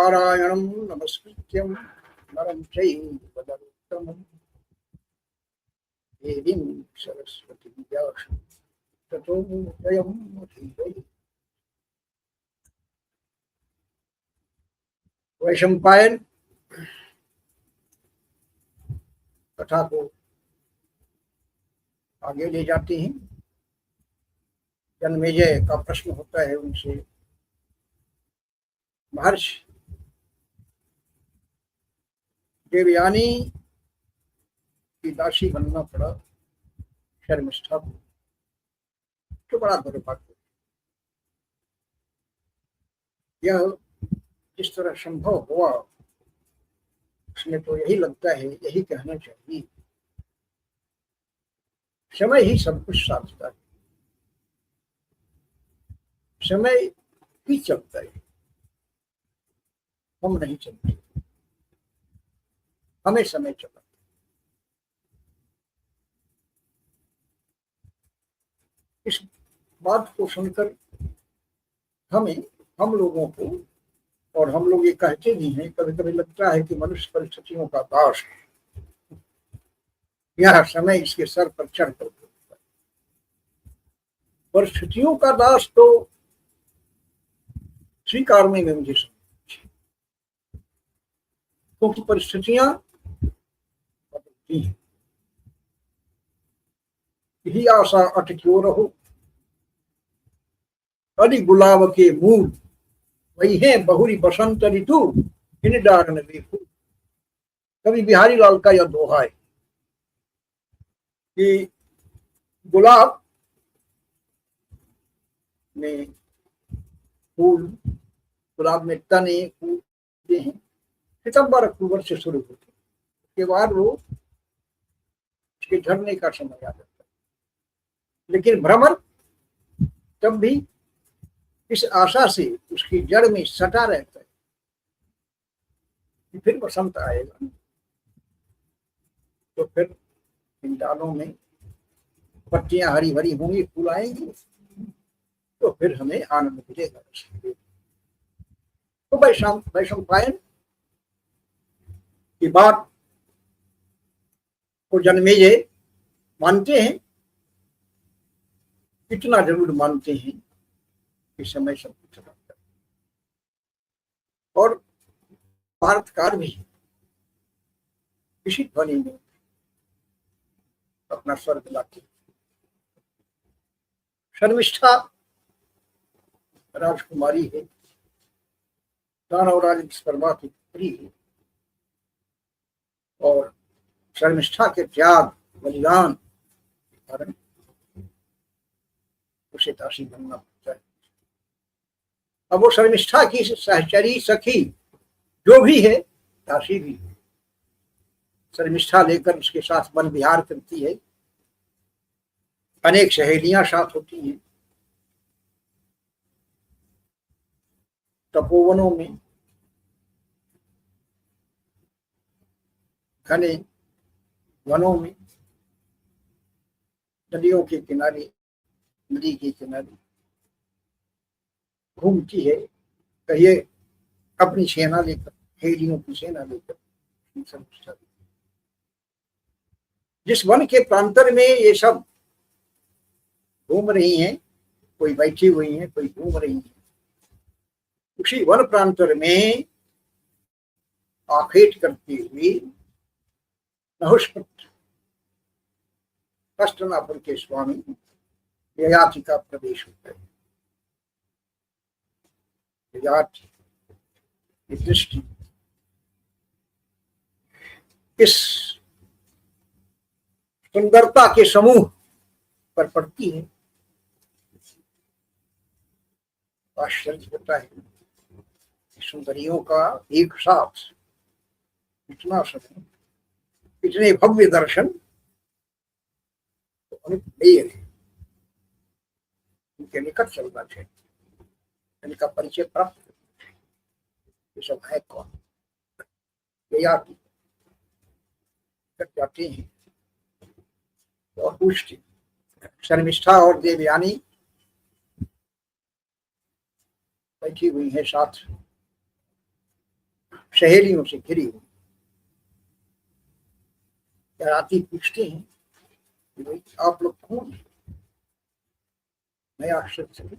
नारायणं नमस्कृत्यं नरं चैव नरोत्तमं देवीं सरस्वतीं व्यासं ततो जयमुदीरये। वैशंपायन कथा को आगे ले जाते हैं। जन्मेजय का प्रश्न होता है उनसे, महर्षि देवयानी की दासी बनना पड़ा शर्मिष्ठा को, तो बड़ा दुर्भाग्य। यह जिस तरह संभव हुआ उसमें तो यही लगता है, यही कहना चाहिए, समय ही सब कुछ साधता है, समय ही चलता है, हम नहीं चलते, हमें समय चला। इस बात को सुनकर हम लोगों को, और हम लोग ये कहते भी हैं, कभी कभी लगता है कि मनुष्य परिस्थितियों का दास है, यह समय इसके सर पर चढ़ कर बोलता है। परिस्थितियों का दास तो स्वीकारने में मुझे समझ, क्योंकि परिस्थितियां बदलती हैं। यही आशा अटक्यो रहो, अली गुलाब के मूल वही है बहुरी बसंत ऋतु, इन डार न देखो। कवि बिहारी लाल का यह दोहा है कि गुलाब में फूल, गुलाब में तने फूल हैं, सितंबर अक्टूबर से शुरू होते हैं, उसके बाद वो उसके झड़ने का समय आ जाता है। लेकिन भ्रमर तब भी इस आशा से उसकी जड़ में सटा रहता है कि फिर बसंत आएगा, तो फिर इन डालों में पत्तियां हरी भरी होंगी, फूल आएंगे, तो फिर हमें आनंद मिलेगा। तो वैशंपायन की बात को जन्मेजय मानते हैं, इतना जरूर मानते हैं कि समय सब कुछ चलाता है। और भारतकार भी इसी ध्वनि में अपना स्वर दिलाते। शर्मिष्ठा राजकुमारी है, दानवराज विश्वकर्मा की पुत्री है, और शर्मिष्ठा के त्याग बलिदान के कारण उसे दासी बनना पड़ता है। अब वो शर्मिष्ठा की सहचरी सखी जो भी है, दासी भी है। शर्मिष्ठा लेकर उसके साथ वन विहार करती है, अनेक सहेलियां साथ होती हैं, तपोवनों में, घने वनों में, नदियों के किनारे, नदी के किनारे घूमती है, कहिए अपनी सेना लेकर, सहेलियों की सेना लेकर। जिस वन के प्रांतर में ये सब घूम रही हैं, कोई बैठी हुई हैं, कोई घूम रही हैं, उसी वन प्रांतर में आखेट करती हुई नहुषपुत्र हस्तिनापुर के स्वामी ययाति का प्रवेश होता है। ययाति की दृष्टि इस सुंदरता के समूह पर पड़ती है। आश्चर्य होता है, सुंदरियों का एक साथ इतना समय, इतने भव्य दर्शन, तो अनुपमेय है। उनके निकट चलना चाहिए, इनका परिचय प्राप्त करना चाहिए। ये सब है कौन? ययाति जाते हैं और पूछते, शर्मिष्ठा और देवयानी बैठी हुई है साथ, सहेलियों से घिरी हुई। राती पूछते हैं कि भाई आप लोग कौन हैं? मैं आश्चर्य,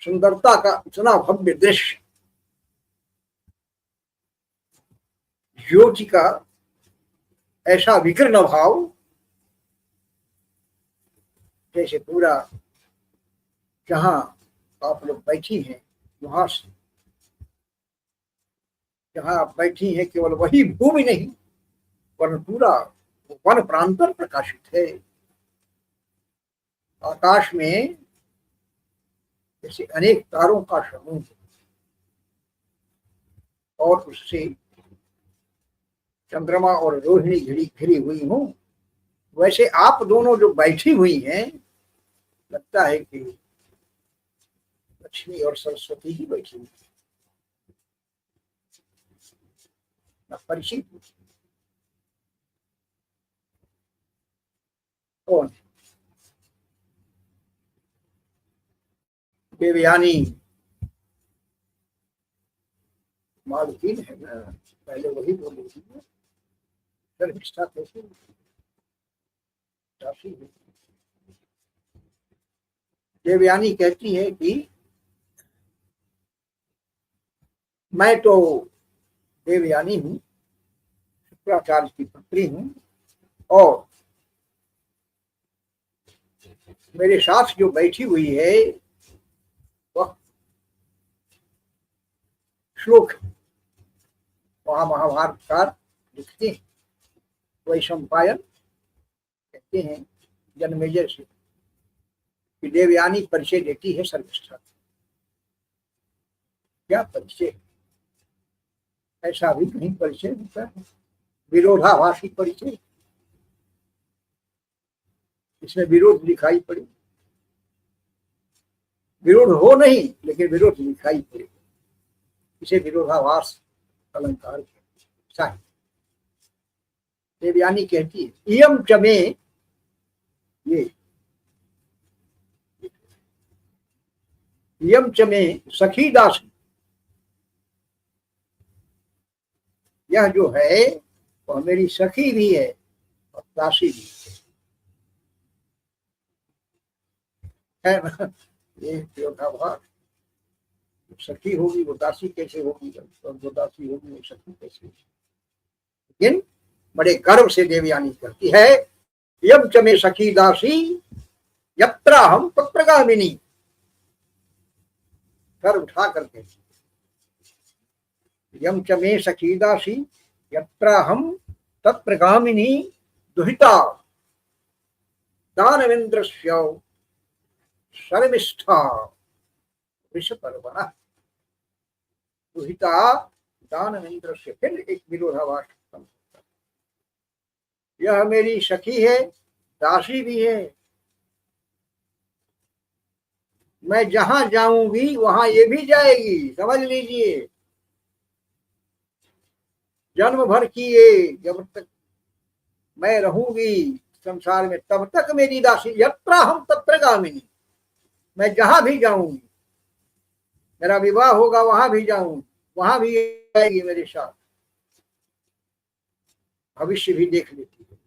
सुंदरता का इतना भव्य दृश्य, ज्योति का ऐसा विकीर्ण भाव, जैसे पूरा जहां आप लोग बैठी हैं वहां से, जहां आप बैठी हैं केवल वही भूमि नहीं वरन पूरा वन प्रांतर प्रकाशित है। आकाश में जैसे अनेक तारों का समूह और उससे चंद्रमा और रोहिणी घिरी घिरी हुई हूं, वैसे आप दोनों जो बैठी हुई हैं, लगता है कि लक्ष्मी और सरस्वती ही बैठी हुई, परिचित कौन? देवयानी मालकिन है ना, पहले वही बोली थी, निष्ठा कैसे राशि। देवयानी कहती है कि मैं तो देवयानी हूँ, शुक्राचार्य की पुत्री हूँ, और मेरे साथ जो बैठी हुई है वह श्लोक वहां महाभारतकार लिखते हैं, वैशंपायन कहते हैं जन्मेजय से कि देवयानी परिचय देती है सर्वनिष्ठा। क्या परिचय? ऐसा भी कहीं परिचय होता है? विरोधाभासी परिचय, इसमें विरोध दिखाई पड़े, विरोध हो नहीं लेकिन विरोध दिखाई पड़े, इसे विरोधाभास अलंकार साहित्य। देवयानी कहती है इयम चमे, ये इयम चमे सखी दासी, यह जो है वह मेरी सखी भी है और दासी भी है ना। ये विरोधाभास, सखी होगी वो दासी कैसे होगी, और वो दासी होगी वो सखी कैसे होगी? लेकिन बड़े गर्व से देवयानी कहती है यम च मे सखी दासी यत्र हम तत्रगामिनी, कर उठा करके, यम च मे सखी दासी यत्र हम तत्रगामिनी दुहिता दानवेन्द्रस्य शर्मिष्ठा विषपर्वणः। दुहिता दानवेन्द्रस्य, फिर एक विरोधाभास, यह मेरी सखी है, दासी भी है, मैं जहां जाऊंगी वहां ये भी जाएगी, समझ लीजिए। जन्म भर की ये जब तक मैं रहूंगी संसार में तब तक मेरी दासी, यत्र हम तत्र गामिनी, मैं जहां भी जाऊंगी, मेरा विवाह होगा वहां भी जाऊंगी, वहां भी आएगी मेरे साथ। भविष्य भी देख लेती है।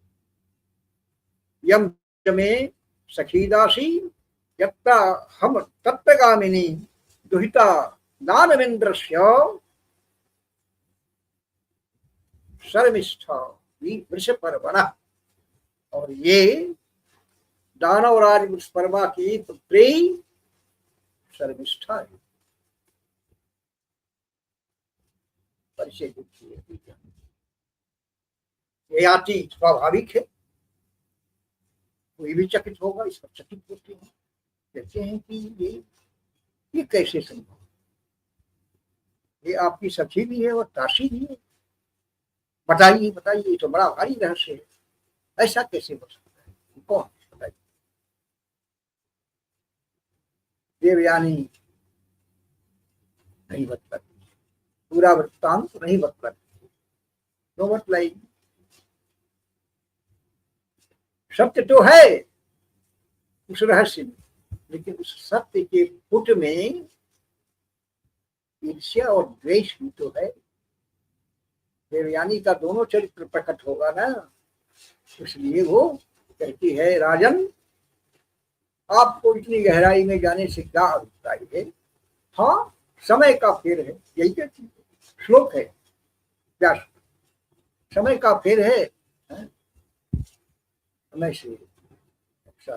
यम में सखी दासी यत्र हम तत्र गामिनी दुहिता दानवेन्द्रस्य शर्मिष्ठा वृषपर्वणः, और ये दानवराज वृषपर्वा की पुत्री शर्मिष्ठा है। परिचय देखिए, ये आती स्वाभाविक है, कोई भी चकित होगा, इस पर चकित होते हैं, कहते हैं कि ये कैसे संभव, ये आपकी सखी भी है और दासी भी है, बताइए बताइए, ये तो बड़ा भारी रहस्य है, ऐसा कैसे हो सकता है, कौन बताइए। देवयानी नहीं बतलाती, पूरा वृत्तांत नहीं बतलाती, तो बतलाई। सत्य तो है उस रहस्य में, लेकिन उस सत्य के पुट में ईर्ष्या और द्वेष भी तो है। देवयानी का दोनों चरित्र प्रकट होगा ना, इसलिए वो कहती है राजन आपको इतनी गहराई में जाने से क्या अभिप्राय है। हाँ, समय का फेर है, यही कहती है। श्लोक है क्या, समय का फेर है, समय से ऐसा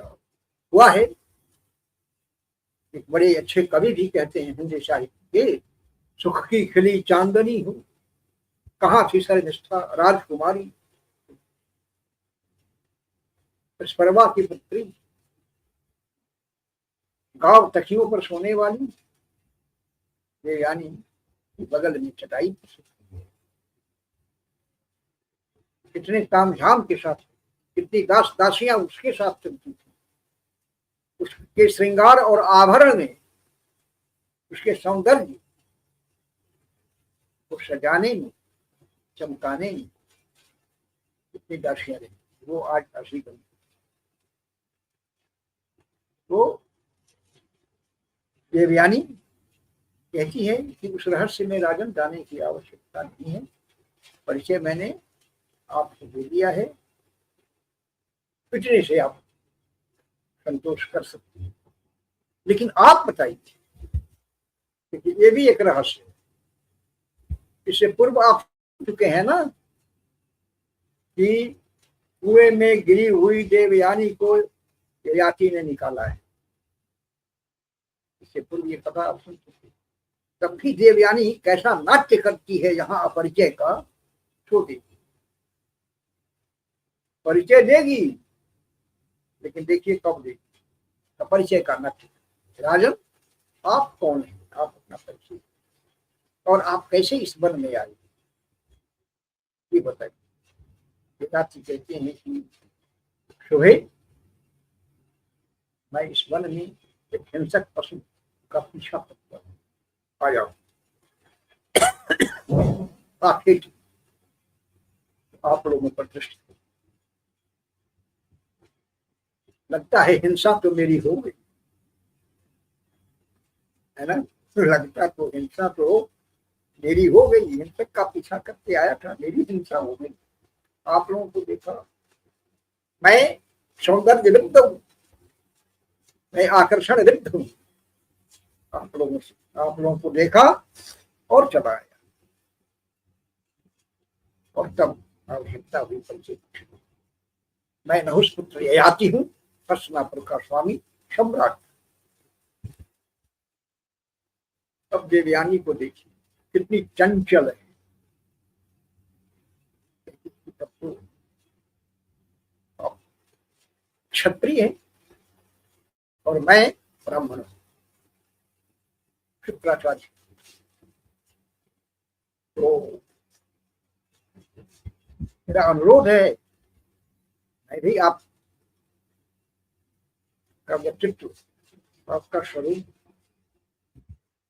हुआ है। एक बड़े अच्छे कवि भी कहते हैं हिंदी साहित्य के, सुख की खिली चांदनी हो, कहाँ थी सर्वनिष्ठा राजकुमारी, परवा की पुत्री, गांव तकियों पर सोने वाली, ये यानी बगल में चटाई पर, कितने तामझाम के साथ, कितनी दास दासियां उसके साथ चलती थी, उसके श्रृंगार और आभरण में, उसके सौंदर्य को सजाने में, चमकाने में कितनी दासियां रही, वो आज दासी बनी। तो देवयानी कहती है कि उस रहस्य में राजन जाने की आवश्यकता नहीं है, परिचय मैंने आपको दे दिया है, इतने से आप संतोष कर सकते हैं। लेकिन आप बताइए, क्योंकि ये भी एक रहस्य है। इससे पूर्व आप चुके हैं ना कि कुएं में गिरी हुई देवयानी को ययाति ने निकाला है, इससे पूर्व ये कथा आप सुन चुके। तब भी देवयानी कैसा नाट्य करती है यहाँ अपरिचय का, छोड़ देगी, परिचय देगी, लेकिन देखिए कब देगी, परिचय का नाट्य। राजन आप कौन हैं, आप अपना परिचय, और आप कैसे इस वन में आए, ये बताइए। पिताजी कहते हैं कि शुभे, मैं इस वन में एक हिंसक पशु का पीछा करता हूँ, आ जाओ। आप लोगों पर दृष्टि, लगता है हिंसा तो मेरी हो गई है ना, लगता तो हिंसा तो मेरी हो गई, हिंसक का पीछा करके आया था, मेरी हिंसा हो गई। आप लोगों को देखा, मैं सौंदर्य लिप्त हूँ, मैं आकर्षण लिप्त हूँ, आप लोगों को देखा और चला आया, और तब आवश्यकता हुई परिचय। मैं नहुष पुत्र ययाति हूँ, हस्तिनापुर का स्वामी सम्राट। अब देवयानी को देखिए कितनी चंचल है, तब तो क्षत्रिय है और मैं ब्राह्मण हूँ, शुक्राचार्य। तो मेरा अनुरोध है, मैं भी आपका व्यक्तित्व, आपका स्वरूप,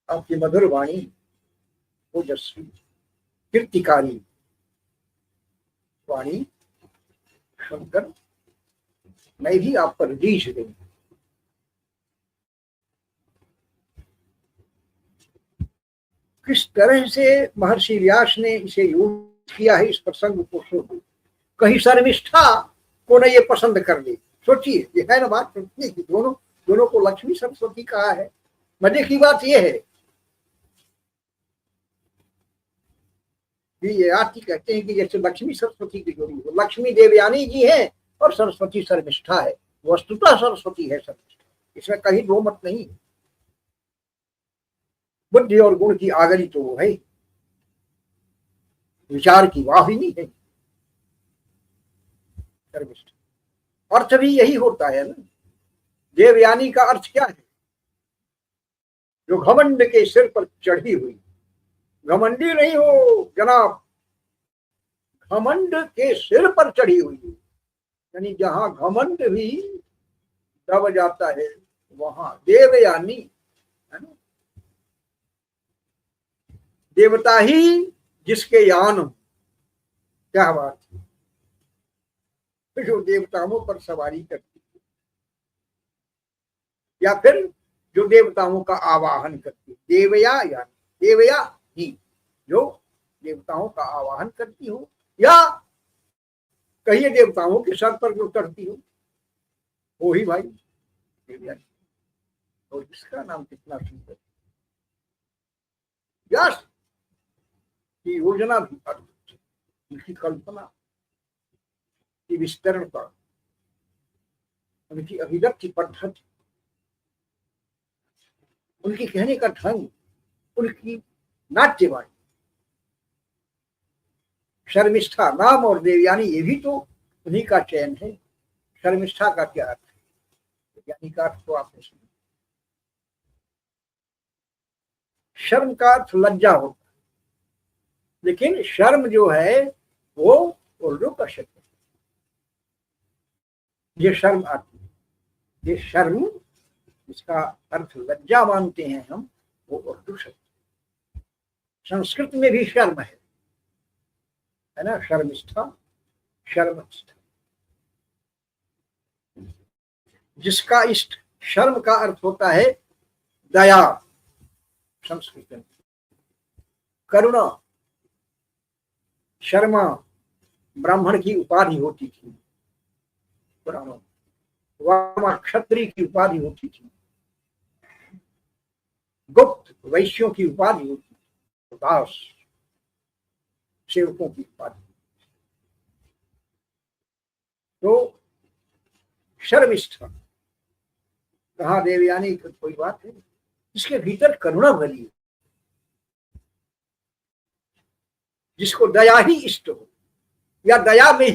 आपकी मधुर वाणी, ओजस्वी कीर्तिकारी वाणी सुनकर मैं भी आप पर रीझ गई। किस तरह से महर्षि व्यास ने इसे यूज किया है, इस प्रसंग को सोचो। कहीं शर्मिष्ठा को न ये पसंद कर ली, सोचिए, ये है ना बात सोचने की। दोनों को लक्ष्मी सरस्वती कहा है। मजे की बात ये है कि ये आरती कहते हैं कि जैसे लक्ष्मी सरस्वती की जोड़ी हो, लक्ष्मी देवयानी जी है और सरस्वती शर्मिष्ठा है। वस्तुतः सरस्वती है शर्मिष्ठा, इसमें कहीं दो मत नहीं। बुद्धि और गुण की आगरी तो वो है, विचार की वाहिनी है शर्मिष्ठा। अर्थ भी यही होता है ना। देवयानी का अर्थ क्या है, जो घमंड के सिर पर चढ़ी हुई। घमंडी नहीं हो जनाब, घमंड के सिर पर चढ़ी हुई, यानी जहां घमंड भी दब जाता है वहां देवयानी है ना। देवता ही जिसके यान हो, क्या बात है, जो देवताओं पर सवारी करती है, या फिर जो देवताओं का आवाहन करती है। देवया यानी देवया ही, जो देवताओं का आवाहन करती हो, या कहिए देवताओं के सर पर जो करती हो, वो ही भाई देवयानी। तो इसका नाम कितना सुंदर। व्यास की योजना भी अद्भुत, उनकी कल्पना की विस्तरण पर, उनकी अभिव्यक्ति पद्धति, उनकी कहने का ढंग, उनकी नाट्यवाणी, शर्मिष्ठा नाम और देवयानी ये भी तो उन्हीं का चयन है। शर्मिष्ठा का क्या अर्थ है? देवयानी का अर्थ तो आपने सुना। शर्म का अर्थ लज्जा होता है, लेकिन शर्म जो है वो उर्दू का शब्द है। ये शर्म आती है, ये शर्म, इसका अर्थ लज्जा मानते हैं हम, वो उर्दू शब्द। संस्कृत में भी शर्म है ना, शर्मिष्ठा, शर्मिष्ठा। जिसका इष्ट, शर्म का अर्थ होता है दया संस्कृत में, करुणा। शर्मा ब्राह्मण की उपाधि होती थी पुराणों, वर्मा क्षत्रिय की उपाधि होती थी, गुप्त वैश्यों की उपाधि होती थी, दास सेवकों की उपाधि। तो शर्मिष्ठा कहा देवयानी, कोई बात है, इसके भीतर करुणा भरी है, जिसको दया ही इष्ट हो, या दया में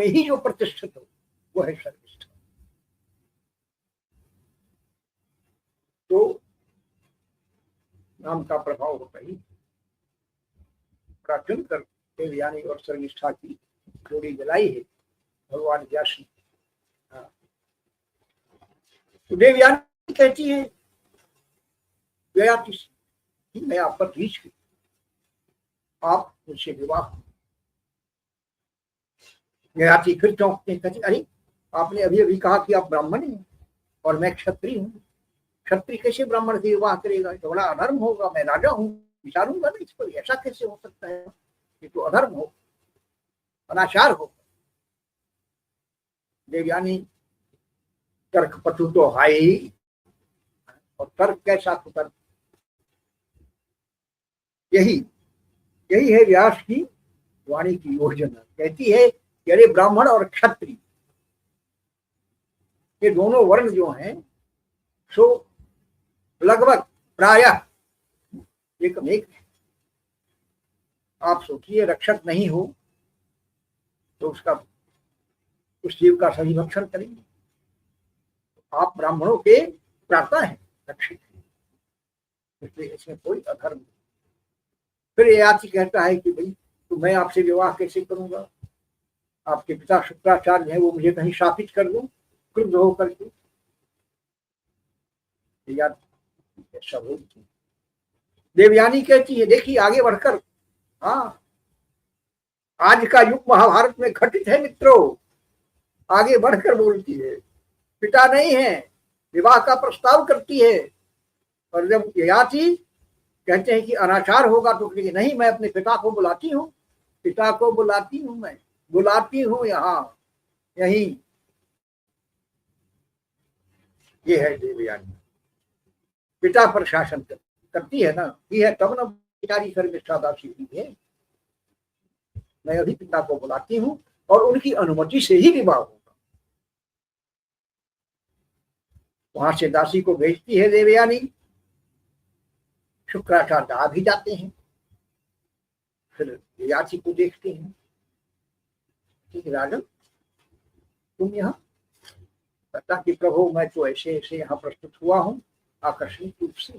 ही जो प्रतिष्ठित हो, वो है शर्मिष्ठा। तो नाम का प्रभाव होता ही प्राचीन कर देवयानी और शर्मिष्ठा की जोड़ी जलाई है भगवान व्यास ने। तो देवयानी कहती है ययाति से, मैं आप पर रीछ की, आप मुझसे विवाह। ययाति फिर चौंकते हैं, कहती अरे आपने अभी अभी कहा कि आप ब्राह्मण हैं और मैं क्षत्रिय हूँ, क्षत्रिय कैसे ब्राह्मण से विवाह करेगा? तो बड़ा अधर्म होगा, मैं राजा हूँ, विचारूंगा ना इस पर, ऐसा कैसे हो सकता है? ये तो अधर्म हो, अनाचार हो। देवयानी तर्कपटु तो है ही, और तर्क कैसा तो तर्क, यही है व्यास की वाणी की योजना। कहती है कि अरे ब्राह्मण और क्षत्रिय ये दोनों वर्ण जो हैं सो लगभग प्रायः एक है। आप सोचिए रक्षक नहीं हो तो उस जीव का सही भक्षण करेंगे। आप ब्राह्मणों के प्राता हैं, रक्षक हैं, इसलिए इसमें कोई अधर्म नहीं। फिर ययाति कहता है कि भाई तो मैं आपसे विवाह कैसे करूंगा? आपके पिता शुक्राचार्य हैं, वो मुझे कहीं शापित कर दो क्रुद्ध होकर के। ऐसा बोलती देवयानी कहती है, देखिए आगे बढ़कर, हाँ आज का युग महाभारत में घटित है मित्रों। आगे बढ़कर बोलती है, पिता नहीं है, विवाह का प्रस्ताव करती है। और जब ययाति कहते हैं कि अनाचार होगा तो नहीं, मैं अपने पिता को बुलाती हूँ, पिता को बुलाती हूँ, मैं बुलाती हूँ यहाँ यही। ये है देवयानी, पिता पर शासन करती है ना, ये है तब ना बेचारी शर्मिष्ठा दासी हुई है। मैं अभी पिता को बुलाती हूँ और उनकी अनुमति से ही विवाह होगा। वहां से दासी को भेजती है देवयानी। शुक्राचार्य आ भी जाते हैं, फिर ययाति को देखते हैं कि राजन तुम यहाँ, कहता कि प्रभु मैं तो ऐसे ऐसे यहाँ प्रस्तुत हुआ हूँ आकस्मिक रूप से।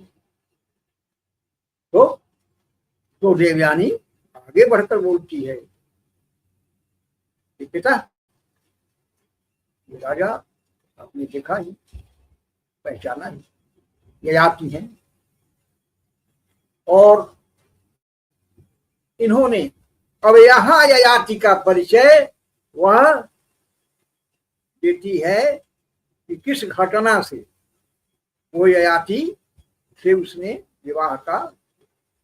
तो देवयानी आगे बढ़कर बोलती है कि पिता ये राजा आपने देखा ही, पहचाना ही, ययाति हैं, और इन्होंने अब यहाँ ययाति का परिचय वह देती है कि किस घटना से वो ययाति से उसने विवाह का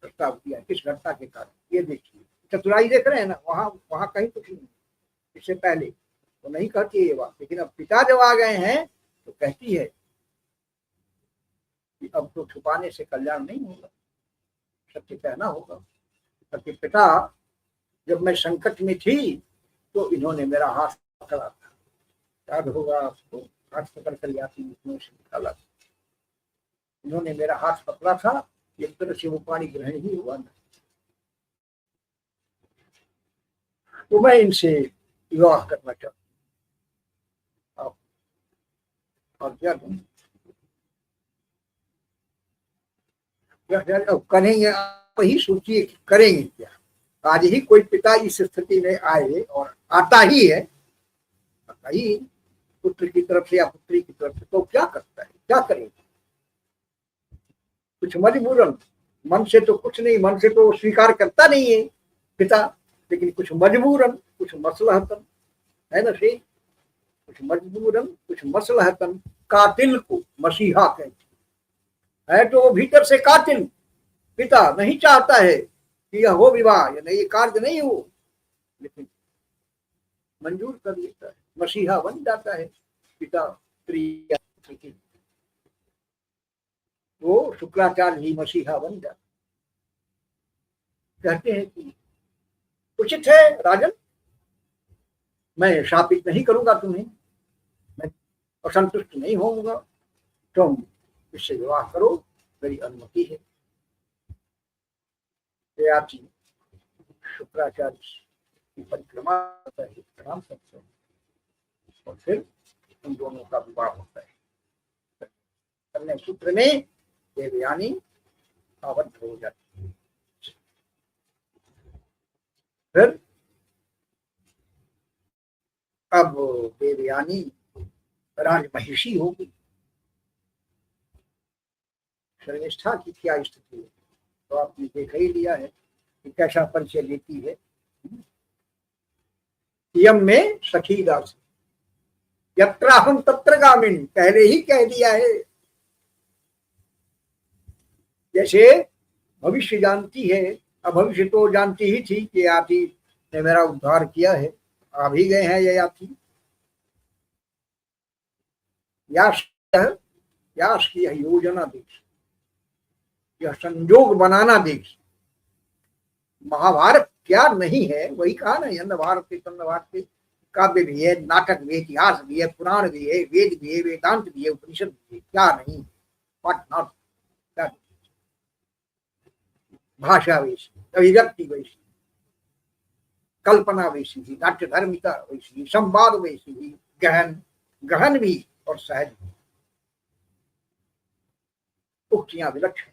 प्रस्ताव किया, किस घटना के कारण, ये देखिए। चतुराई देख रहे हैं ना, वहां वहां कहीं कुछ नहीं, इससे पहले तो नहीं कहती है ये बात, लेकिन अब पिता जब आ गए हैं तो कहती है कि अब तो छुपाने से कल्याण नहीं होगा, सत्य कहना होगा। क्योंकि पिता, जब मैं संकट में थी तो इन्होंने मेरा हाथ पकड़ा था, याद होगा आपको, हाथ पकड़ कर यात्री से निकाला, इन्होंने मेरा हाथ पकड़ा था, एक तरह से वो पानी ग्रहण ही हुआ ना। तो मैं इनसे विवाह करना चाहता हूँ, और क्या करेंगे आप ही सोचिए कि करेंगे क्या। आज ही कोई पिता इस स्थिति में आए, और आता ही है, आता ही पुत्र की तरफ से या पुत्री की तरफ से, तो क्या करता है, क्या करेंगे। कुछ मजबूरन, मन से तो कुछ नहीं, मन से तो स्वीकार करता नहीं है पिता, लेकिन कुछ मजबूरन, कुछ मसलहतन, है ना से, कुछ मजबूरन कुछ मसलहतन कातिल को मसीहा कहते है। तो वो भीतर से कातिल, पिता नहीं चाहता है कि यह हो विवाह, या नहीं, ये कार्य नहीं हो, लेकिन मंजूर कर लेता है, मसीहा बन जाता है पिता प्रिय। वो शुक्राचार्य ही मसीहा बन जाता। कहते हैं कि उचित है राजन, मैं शापित नहीं करूंगा तुम्हें, मैं असंतुष्ट नहीं होऊंगा, तुम इससे विवाह करो, मेरी अनुमति है। ययाति शुक्राचार्य की परिक्रमा करता है, प्रणाम करते हैं, और फिर उन दोनों का विवाह होता है। कन्या सूत्र में देवयानी आबद्ध हो जाती है। फिर अब देवयानी राजमहिषी होगी। शर्मिष्ठा की क्या स्थिति है तो आपने देख ही लिया है कि कैसा परिचय लेती है। यम में सखी दास, यत्र हम तत्र गामिनी, पहले ही कह दिया है। जैसे भविष्य जानती है, अब भविष्य तो जानती ही थी कि याती ने मेरा उद्धार किया है, आ भी गए हैं ये याती। यास की यह योजना देख, यह संयोग बनाना देख। महाभारत क्या नहीं है, वही कहा ना, यन्न भारत के काव्य भी है, नाटक भी है, इतिहास भी है, पुराण भी है, वेद भी है, वेदांत भी है, उपनिषद भी है, क्या नहीं, व्हाट नॉट। भाषा वैसी, अभिव्यक्ति वैसी, कल्पना वैसी ही, नाट्य धर्मिता वैसी, संवाद वैसी ही, गहन गहन भी और सहज भी, उक्तियां विलक्षण।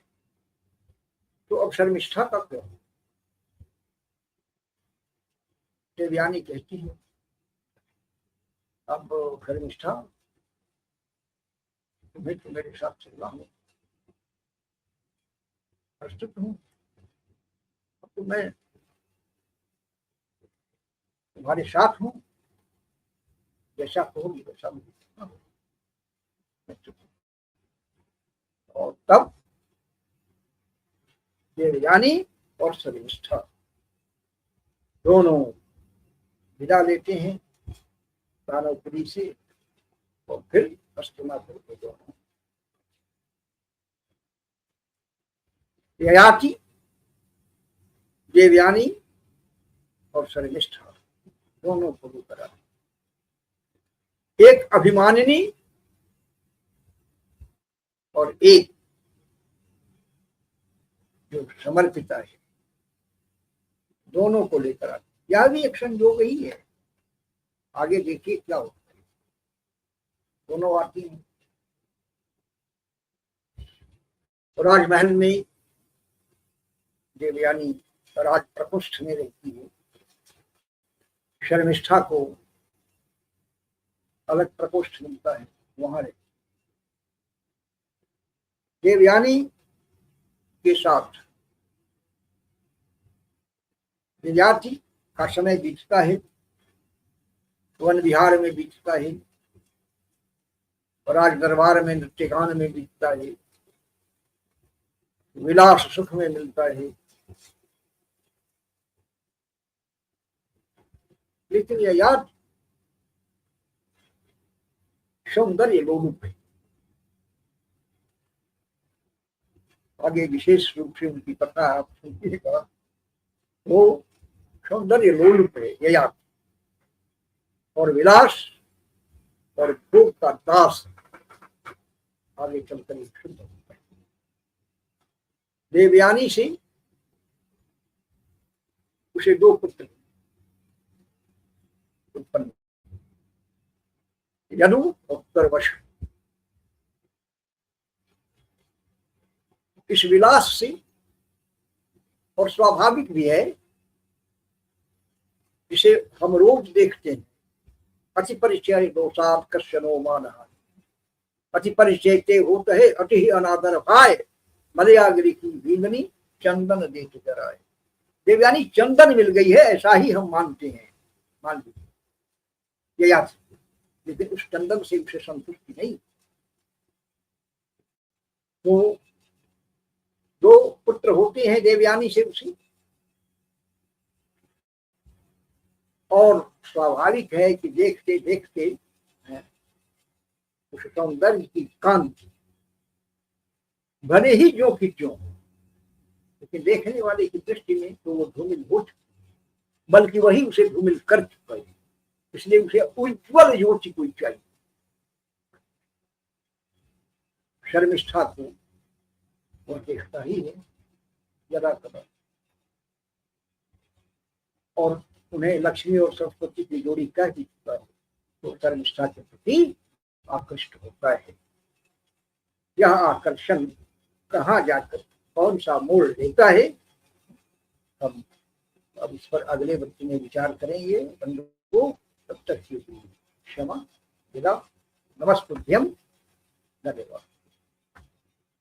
तो अब शर्मिष्ठा का क्या, देवयानी कहती है, अब शर्मिष्ठा तुम्हें तो मेरे साथ चलना हो, प्रस्तुत हूँ, तो मैं तुम्हारे साथ हूँ, जैसा कहोगी वैसा मैं। और तब देवयानी और शर्मिष्ठा दोनों विदा लेते हैं दानवपुरी से, और फिर हस्तिनापुर को दोनों। ययाति, देवयानी और शर्मिष्ठा दोनों को करा, एक अभिमानिनी और एक जो समर्पिता है, दोनों को लेकर आती। यह भी एक संयोग ही है, आगे देखिए क्या होता है। दोनों आती हैं, राजमहल में देवयानी राज प्रकोष्ठ में रहती है, शर्मिष्ठा को अलग प्रकोष्ठ मिलता है, वहां रहती। देवयानी के साथ विद्यार्थी का समय बीतता है, वन विहार में बीतता है, राज दरबार में नृत्यगान में बीतता है। विलास सुख में मिलता है, लेकिन यह याद सौंदर्य लोलुप है। आगे विशेष रूप से उनकी कथा आप सुनिएगा। वो सौंदर्य लोलुप है यह याद, और विलास और भोग का दास आगे चलकर एक शुद्ध होता है। देवयानी से उसे 2 पुत्र उत्पन्न, यदु और उत्कर्वश। इस विलास से, और स्वाभाविक भी है, जिसे हम रोज देखते हैं, अति परिचय दोषात कश्यनो मान, अति परिचय ते होत है अति ही अनादर भाई, मलयागिरी की भींगनी चंदन देख जराए। देवयानी चंदन मिल गई है ऐसा ही हम मानते हैं, मान लीजिए ये याद, लेकिन उस चंदन से उसे संतुष्टि नहीं। तो 2 पुत्र होते हैं देवयानी से उसी, और स्वाभाविक है कि देखते देखते उस सौंदर्य की कांति भले ही जो कि जो, लेकिन देखने वाले की दृष्टि में तो वो धूमिल हो चुकी, बल्कि वही उसे धूमिल कर चुका है। इसलिए उसे उज्ज्वल ज्योति कोई चाहिए। शर्मिष्ठा को वह देखता ही है जरा कदा, और उन्हें लक्ष्मी और सरस्वती की जोड़ी कह दी चुका है, तो शर्मिष्ठा के प्रति आकृष्ट होता है। यह आकर्षण कहाँ जाकर कौन सा मोड़ लेता है, हम अब इस पर अगले वक्ति में विचार करेंगे। बंधु को तब तक की क्षमा विदा, नमस्तुभ्यम, धन्यवाद।